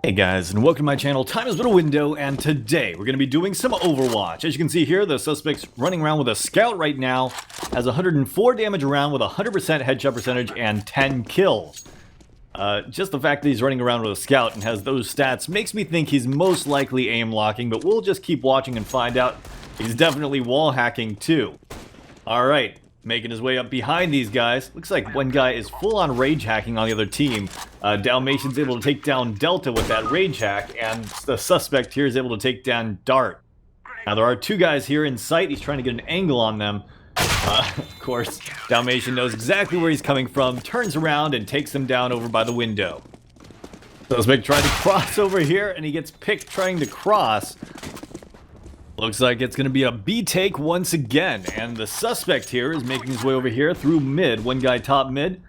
Hey guys, and welcome to my channel. Time has been a window, and today we're going to be doing some Overwatch. As you can see here, the suspect's running around with a scout right now, has 104 damage around with 100% headshot percentage and 10 kills. Just the fact that he's running around with a scout and has those stats makes me think he's most likely aim locking, but we'll just keep watching and find out. He's definitely wall hacking too. Alright. Making his way up behind these guys. Looks like one guy is full-on rage hacking on the other team. Dalmatian's able to take down Delta with that rage hack, and the suspect here is able to take down Dart. Now there are two guys here in sight. He's trying to get an angle on them. Of course, Dalmatian knows exactly where he's coming from, turns around and takes them down over by the window. Suspect tried to cross over here, and he gets picked trying to cross. Looks like it's going to be a B take once again, and the suspect here is making his way over here through mid. One guy top mid,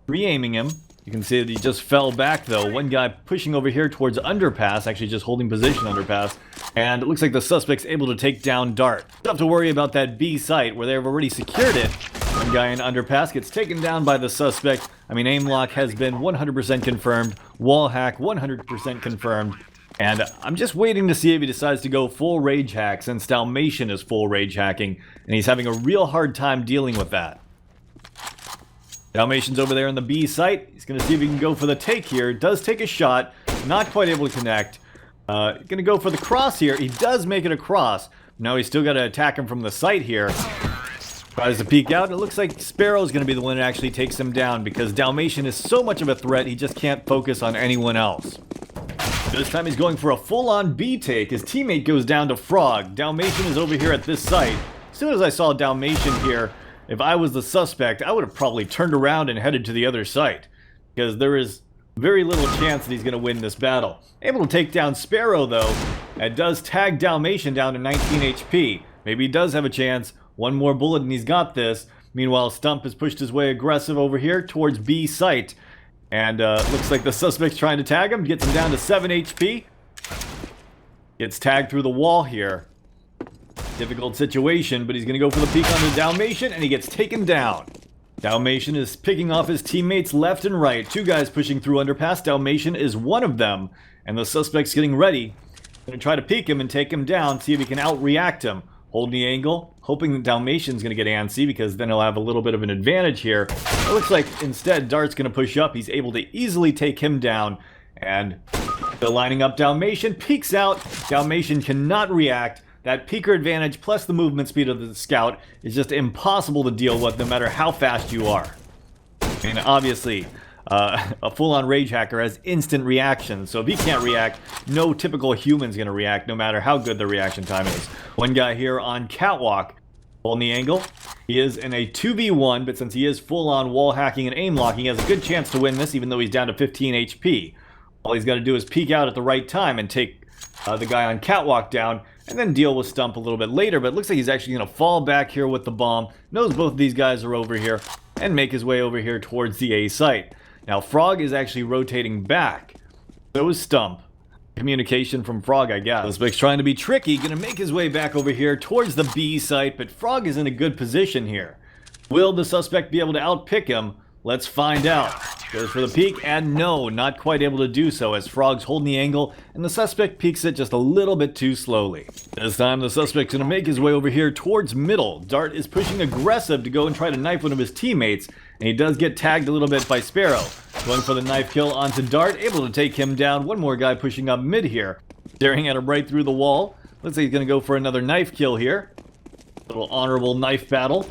re-aiming him. You can see that he just fell back though. One guy pushing over here towards underpass, actually just holding position underpass, and it looks like the suspect's able to take down Dart. Don't have to worry about that B site where they've already secured it. One guy in underpass gets taken down by the suspect. I mean, aim lock has been 100% confirmed, wall hack 100% confirmed. And I'm just waiting to see if he decides to go full rage hack, since Dalmatian is full rage hacking, and he's having a real hard time dealing with that. Dalmatian's over there in the B site. He's going to see if he can go for the take here. Does take a shot, not quite able to connect. Going to go for the cross here. He does make it across. Now he's still got to attack him from the site here. Tries to peek out, and it looks like Sparrow's going to be the one that actually takes him down, because Dalmatian is so much of a threat, he just can't focus on anyone else. This time he's going for a full-on B take. His teammate goes down to Frog. Dalmatian is over here at this site. As soon as I saw Dalmatian here, if I was the suspect, I would have probably turned around and headed to the other site, because there is very little chance that he's going to win this battle. Able to take down Sparrow, though. That does tag Dalmatian down to 19 HP. Maybe he does have a chance. One more bullet and he's got this. Meanwhile, Stump has pushed his way aggressive over here towards B site. And looks like the suspect's trying to tag him. Gets him down to 7 HP. Gets tagged through the wall here. Difficult situation, but he's going to go for the peek onto Dalmatian, and he gets taken down. Dalmatian is picking off his teammates left and right. Two guys pushing through underpass. Dalmatian is one of them, and the suspect's getting ready. Going to try to peek him and take him down, see if he can outreact him. Holding the angle, hoping that Dalmatian's going to get antsy, because then he'll have a little bit of an advantage here. It looks like instead Dart's going to push up. He's able to easily take him down, and they're lining up. Dalmatian peeks out. Dalmatian cannot react. That peeker advantage plus the movement speed of the scout is just impossible to deal with no matter how fast you are. I mean, obviously, a full-on rage hacker has instant reaction, so if he can't react, no typical human's going to react, no matter how good the reaction time is. One guy here on Catwalk, holding the angle. He is in a 2v1, but since he is full-on wall hacking and aim locking, he has a good chance to win this, even though he's down to 15 HP. All he's got to do is peek out at the right time and take the guy on Catwalk down, and then deal with Stump a little bit later, but it looks like he's actually going to fall back here with the bomb, knows both of these guys are over here, and make his way over here towards the A site. Now, Frog is actually rotating back. So is Stump. Communication from Frog, I guess. Suspect's trying to be tricky, gonna make his way back over here towards the B site, but Frog is in a good position here. Will the suspect be able to outpick him? Let's find out. Goes for the peek, and no, not quite able to do so, as Frog's holding the angle, and the suspect peeks it just a little bit too slowly. This time, the suspect's gonna make his way over here towards middle. Dart is pushing aggressive to go and try to knife one of his teammates, and he does get tagged a little bit by Sparrow. Going for the knife kill onto Dart, able to take him down. One more guy pushing up mid here, staring at him right through the wall. Looks like he's gonna go for another knife kill here. Little honorable knife battle.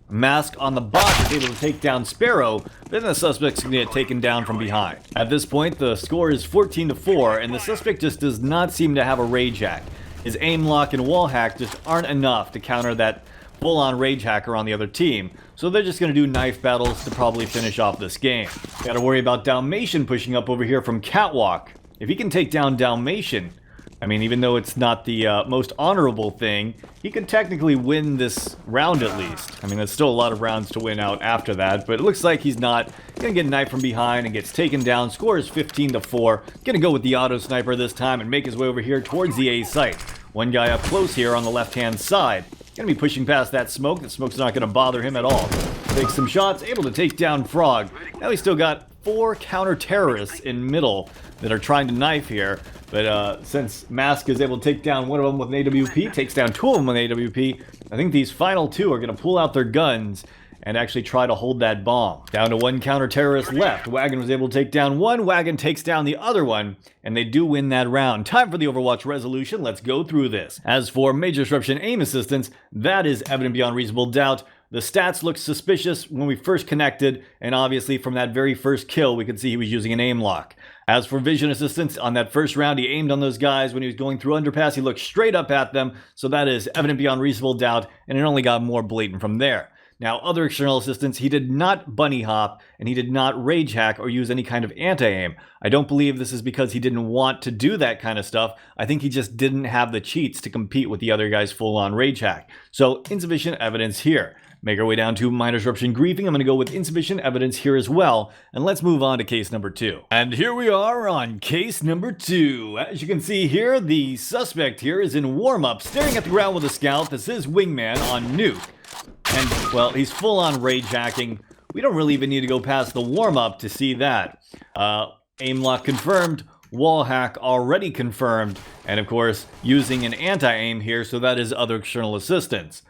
Mask on the bot is able to take down Sparrow, but then the suspect's going to get taken down from behind. At this point, the score is 14-4, and the suspect just does not seem to have a rage hack. His aim lock and wall hack just aren't enough to counter that full-on rage hacker on the other team, so they're just going to do knife battles to probably finish off this game. Gotta worry about Dalmatian pushing up over here from Catwalk. If he can take down Dalmatian, I mean, even though it's not the most honorable thing, he can technically win this round at least. I mean, there's still a lot of rounds to win out after that, but it looks like he's not. Gonna get knifed from behind and gets taken down. Score is 15-4. Gonna go with the auto sniper this time and make his way over here towards the A site. One guy up close here on the left-hand side. Gonna be pushing past that smoke. The smoke's not gonna bother him at all. Takes some shots, able to take down Frog. Now he's still got 4 counter-terrorists in middle that are trying to knife here. But since Mask is able to take down one of them with an AWP, takes down 2 of them with an AWP, I think these final 2 are going to pull out their guns and actually try to hold that bomb. Down to 1 counter-terrorist left. Wagon was able to take down 1. Wagon takes down the other one, and they do win that round. Time for the Overwatch resolution. Let's go through this. As for Major Disruption aim assistance, that is evident beyond reasonable doubt. The stats looked suspicious when we first connected, and obviously from that very first kill, we could see he was using an aim lock. As for vision assistance, on that first round, he aimed on those guys. When he was going through underpass, he looked straight up at them, so that is evident beyond reasonable doubt, and it only got more blatant from there. Now, other external assistance, he did not bunny hop, and he did not rage hack or use any kind of anti-aim. I don't believe this is because he didn't want to do that kind of stuff. I think he just didn't have the cheats to compete with the other guy's full-on rage hack. So, insufficient evidence here. Make our way down to minor disruption griefing. I'm going to go with insufficient evidence here as well. And let's move on to case number 2. And here we are on case number 2. As you can see here, the suspect here is in warm-up, staring at the ground with a scout. This is Wingman on Nuke. And, well, he's full-on rage hacking. We don't really even need to go past the warm-up to see that. Aim lock confirmed. Wall hack already confirmed. And, of course, using an anti-aim here, so that is other external assistance.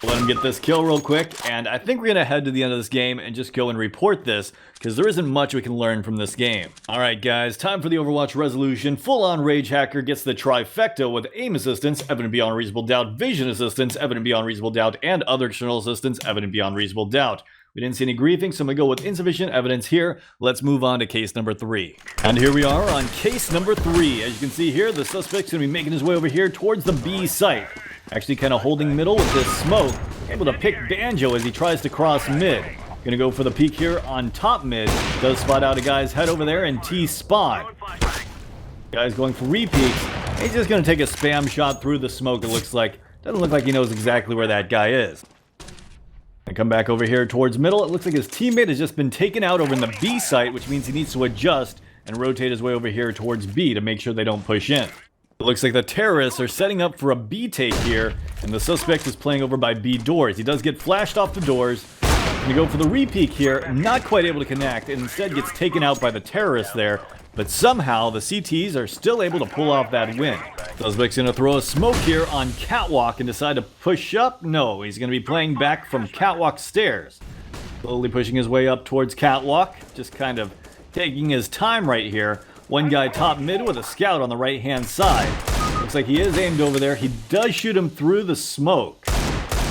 Let him get this kill real quick, and I think we're going to head to the end of this game and just go and report this, because there isn't much we can learn from this game. Alright guys, time for the Overwatch resolution. Full-on Rage Hacker gets the trifecta with aim assistance, evident beyond reasonable doubt, vision assistance, evident beyond reasonable doubt, and other external assistance, evident beyond reasonable doubt. We didn't see any griefing, so I'm going to go with insufficient evidence here. Let's move on to case number 3. And here we are on case number 3. As you can see here, the suspect's going to be making his way over here towards the B site. Actually kind of holding middle with this smoke. Able to pick Banjo as he tries to cross mid. Gonna go for the peek here on top mid. Does spot out a guy's head over there and T-spawn. Guy's going for re-peeks. He's just gonna take a spam shot through the smoke, it looks like. Doesn't look like he knows exactly where that guy is. And come back over here towards middle. It looks like his teammate has just been taken out over in the B site, which means he needs to adjust and rotate his way over here towards B to make sure they don't push in. It looks like the terrorists are setting up for a B take here, and the suspect is playing over by B doors. He does get flashed off the doors. Gonna go for the re-peek here, not quite able to connect, and instead gets taken out by the terrorists there. But somehow the CTs are still able to pull off that win. Suspect's gonna throw a smoke here on Catwalk and decide to push up. No, he's gonna be playing back from Catwalk stairs. Slowly pushing his way up towards Catwalk, just kind of taking his time right here. One guy top mid with a scout on the right hand side. Looks like he is aimed over there. He does shoot him through the smoke.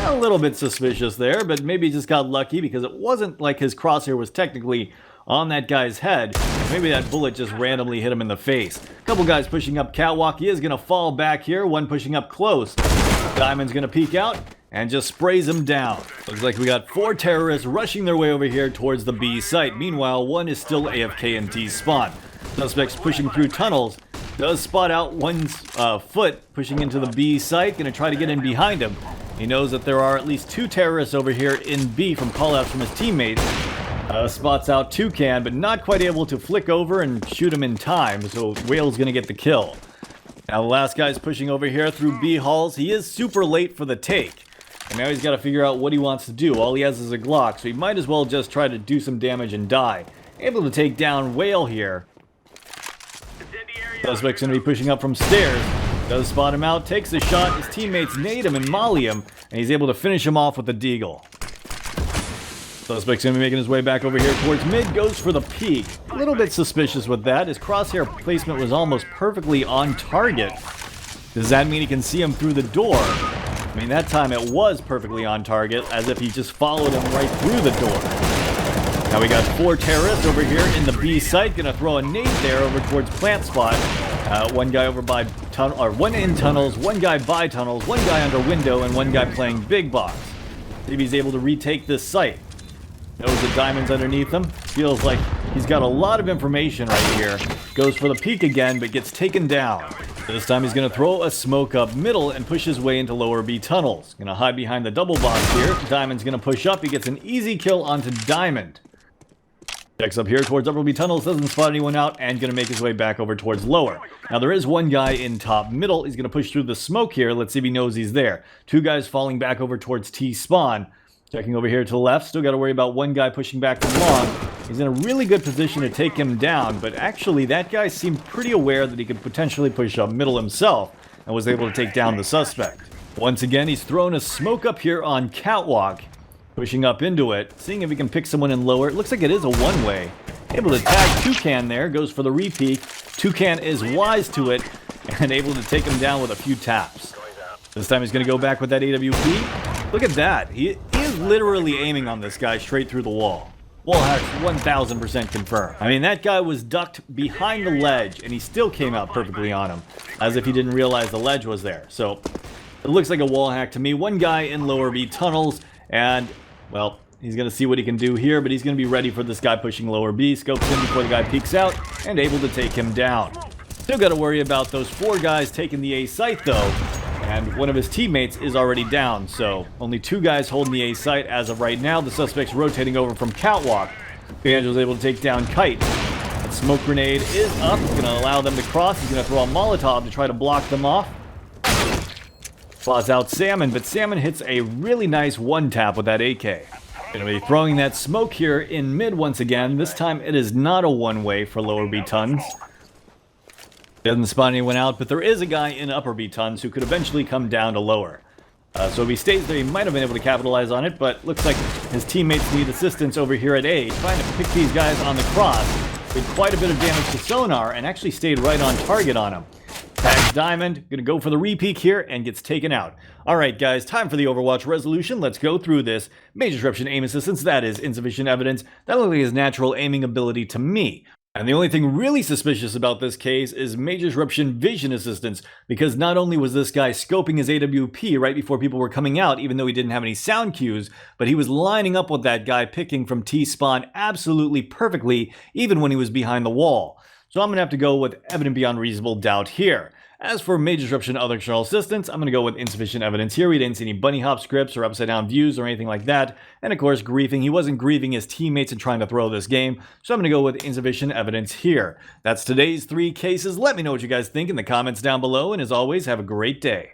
A little bit suspicious there, but maybe he just got lucky because it wasn't like his crosshair was technically on that guy's head. Maybe that bullet just randomly hit him in the face. A couple guys pushing up Catwalk. He is going to fall back here. One pushing up close. Diamond's going to peek out and just sprays him down. Looks like we got 4 terrorists rushing their way over here towards the B site. Meanwhile, one is still AFK in T spawn. Suspects pushing through tunnels. Does spot out one's foot pushing into the B site. Gonna try to get in behind him. He knows that there are at least 2 terrorists over here in B from callouts from his teammates. Spots out Toucan, but not quite able to flick over and shoot him in time. So Whale's gonna get the kill. Now the last guy's pushing over here through B halls. He is super late for the take. And now he's got to figure out what he wants to do. All he has is a Glock, so he might as well just try to do some damage and die. Able to take down Whale here. Suspect's going to be pushing up from stairs. Does spot him out, takes a shot. His teammates nade him and molly him, and he's able to finish him off with a deagle. Suspect's going to be making his way back over here towards mid, goes for the peek. A little bit suspicious with that. His crosshair placement was almost perfectly on target. Does that mean he can see him through the door? I mean, that time it was perfectly on target, as if he just followed him right through the door. Now we got 4 terrorists over here in the B site. Gonna throw a nade there over towards plant spot. One guy over by tunnel, or one in tunnels, one guy by tunnels, one guy under window, and one guy playing big box. See if he's able to retake this site. Knows the diamond's underneath him. Feels like he's got a lot of information right here. Goes for the peek again, but gets taken down. This time he's going to throw a smoke up middle and push his way into lower B tunnels. Going to hide behind the double box here. Diamond's going to push up. He gets an easy kill onto Diamond. Checks up here towards upper B tunnels. Doesn't spot anyone out and going to make his way back over towards lower. Now there is one guy in top middle. He's going to push through the smoke here. Let's see if he knows he's there. 2 guys falling back over towards T spawn. Checking over here to the left, still got to worry about one guy pushing back from long. He's in a really good position to take him down, but actually that guy seemed pretty aware that he could potentially push up middle himself and was able to take down the suspect. Once again, he's thrown a smoke up here on Catwalk, pushing up into it, seeing if he can pick someone in lower. It looks like it is a one-way. Able to tag Toucan there, goes for the repeat. Toucan is wise to it and able to take him down with a few taps. This time he's going to go back with that AWP. Look at that. He is literally aiming on this guy straight through the wall. Wall hack 1000% confirmed. I mean, that guy was ducked behind the ledge and he still came out perfectly on him, as if he didn't realize the ledge was there. So it looks like a wall hack to me. One guy in lower B tunnels, and, well, he's going to see what he can do here, but he's going to be ready for this guy pushing lower B. Scopes him before the guy peeks out, and able to take him down. Still got to worry about those 4 guys taking the A site, though, and one of his teammates is already down, so only 2 guys holding the A site as of right now. The suspect's rotating over from Catwalk. Angel's able to take down Kite. That smoke grenade is up. It's going to allow them to cross. He's going to throw a Molotov to try to block them off. Slots out Salmon, but Salmon hits a really nice one-tap with that AK. Going to be throwing that smoke here in mid once again. This time it is not a one-way for lower B tons. Doesn't spot anyone out, but there is a guy in upper B tons who could eventually come down to lower. So if he stays there, he might have been able to capitalize on it, but looks like his teammates need assistance over here at A. Trying to pick these guys on the cross. Did quite a bit of damage to Sonar and actually stayed right on target on him. Tags Diamond, gonna go for the repeat here, and gets taken out. Alright guys, time for the Overwatch resolution. Let's go through this. Major disruption aim assistance, that is insufficient evidence. That looks like his natural aiming ability to me. And the only thing really suspicious about this case is Major Disruption Vision Assistance, because not only was this guy scoping his AWP right before people were coming out, even though he didn't have any sound cues, but he was lining up with that guy picking from T-spawn absolutely perfectly, even when he was behind the wall. So I'm going to have to go with evident beyond reasonable doubt here. As for Major Disruption Other External Assistance, I'm going to go with insufficient evidence here. We didn't see any bunny hop scripts or upside down views or anything like that. And of course, griefing. He wasn't grieving his teammates and trying to throw this game. So I'm going to go with insufficient evidence here. That's today's 3 cases. Let me know what you guys think in the comments down below. And as always, have a great day.